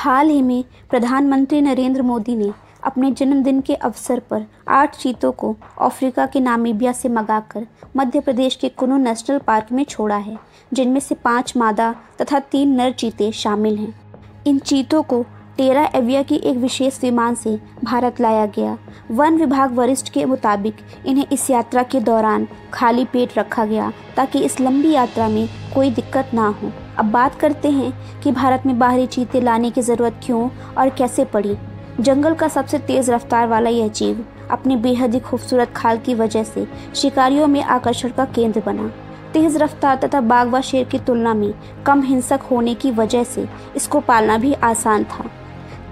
हाल ही में प्रधानमंत्री नरेंद्र मोदी ने अपने जन्मदिन के अवसर पर 8 चीतों को अफ्रीका के नामीबिया से मंगाकर मध्य प्रदेश के कुनु नेशनल पार्क में छोड़ा है, जिनमें से 5 मादा तथा 3 नर चीते शामिल हैं। इन चीतों को टेरा एविया की एक विशेष विमान से भारत लाया गया। वन विभाग वरिष्ठ के मुताबिक इन्हें इस यात्रा के दौरान खाली पेट रखा गया ताकि इस लंबी यात्रा में कोई दिक्कत ना हो। अब बात करते हैं कि भारत में बाहरी चीते लाने की ज़रूरत क्यों और कैसे पड़ी। जंगल का सबसे तेज़ रफ्तार वाला यह जीव अपनी बेहद ही खूबसूरत खाल की वजह से शिकारियों में आकर्षण का केंद्र बना। तेज़ रफ्तार तथा बाघ व शेर की तुलना में कम हिंसक होने की वजह से इसको पालना भी आसान था।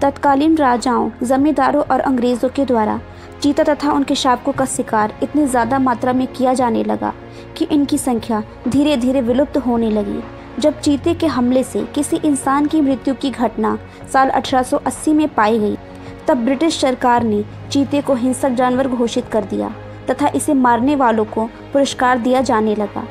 तत्कालीन राजाओं, जमींदारों और अंग्रेज़ों के द्वारा चीता तथा उनके शावकों का शिकार इतनी ज़्यादा मात्रा में किया जाने लगा कि इनकी संख्या धीरे धीरे विलुप्त होने लगी। जब चीते के हमले से किसी इंसान की मृत्यु की घटना साल 1880 में पाई गई, तब ब्रिटिश सरकार ने चीते को हिंसक जानवर घोषित कर दिया तथा इसे मारने वालों को पुरस्कार दिया जाने लगा।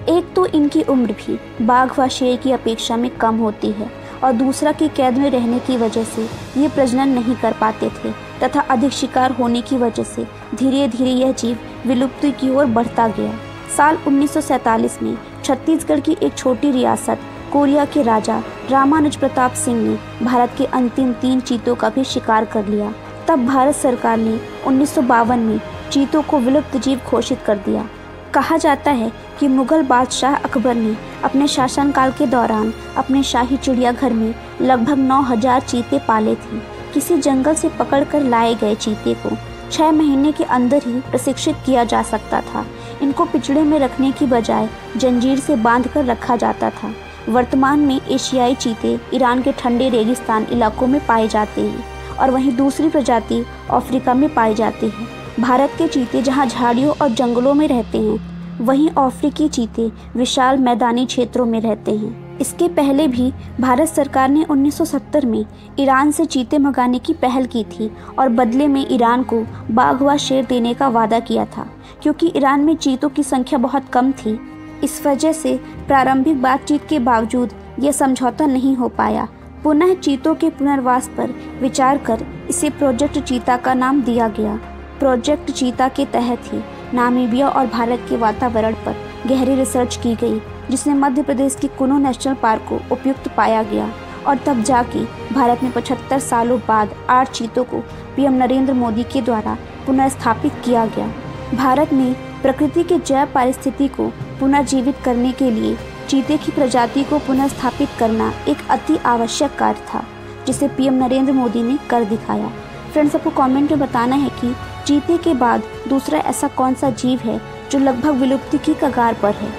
एक तो इनकी उम्र भी बाघ व शेर की अपेक्षा में कम होती है और दूसरा कि कैद में रहने की वजह से ये प्रजनन नहीं कर पाते थे तथा अधिक शिकार होने की वजह से धीरे धीरे यह जीव विलुप्ति की ओर बढ़ता गया। साल 1947 में छत्तीसगढ़ की एक छोटी रियासत कोरिया के राजा रामानुज प्रताप सिंह ने भारत के अंतिम 3 चीतों का भी शिकार कर लिया। तब भारत सरकार ने 1952 में चीतों को विलुप्त जीव घोषित कर दिया। कहा जाता है कि मुगल बादशाह अकबर ने अपने शासनकाल के दौरान अपने शाही चिड़ियाघर में लगभग 9000 चीते पाले थे। किसी जंगल से पकड़कर लाए गए चीते को 6 महीने के अंदर ही प्रशिक्षित किया जा सकता था। इनको पिंजड़े में रखने की बजाय जंजीर से बांधकर रखा जाता था। वर्तमान में एशियाई चीते ईरान के ठंडे रेगिस्तान इलाकों में पाए जाते हैं और वहीं दूसरी प्रजाति अफ्रीका में पाई जाती है। भारत के चीते जहां झाड़ियों और जंगलों में रहते हैं, वहीं अफ्रीकी चीते विशाल मैदानी क्षेत्रों में रहते हैं। इसके पहले भी भारत सरकार ने 1970 में ईरान से चीते मंगाने की पहल की थी और बदले में ईरान को बाघ व शेर देने का वादा किया था, क्योंकि ईरान में चीतों की संख्या बहुत कम थी। इस वजह से प्रारंभिक बातचीत के बावजूद यह समझौता नहीं हो पाया। पुनः चीतों के पुनर्वास पर विचार कर इसे प्रोजेक्ट चीता का नाम दिया गया। प्रोजेक्ट चीता के तहत ही नामीबिया और भारत के वातावरण पर गहरी रिसर्च की गई, जिसमें मध्य प्रदेश के कुनु नेशनल पार्क को उपयुक्त पाया गया और तब जाके भारत में 75 सालों बाद 8 चीतों को पीएम नरेंद्र मोदी के द्वारा पुनर्स्थापित किया गया। भारत में प्रकृति के जैव पारिस्थिति को पुनर्जीवित करने के लिए चीते की प्रजाति को पुनर्स्थापित करना एक अति आवश्यक कार्य था, जिसे पीएम नरेंद्र मोदी ने कर दिखाया। फ्रेंड्स, आपको कमेंट में बताना है कि चीते के बाद दूसरा ऐसा कौन सा जीव है जो लगभग विलुप्ति की कगार पर है।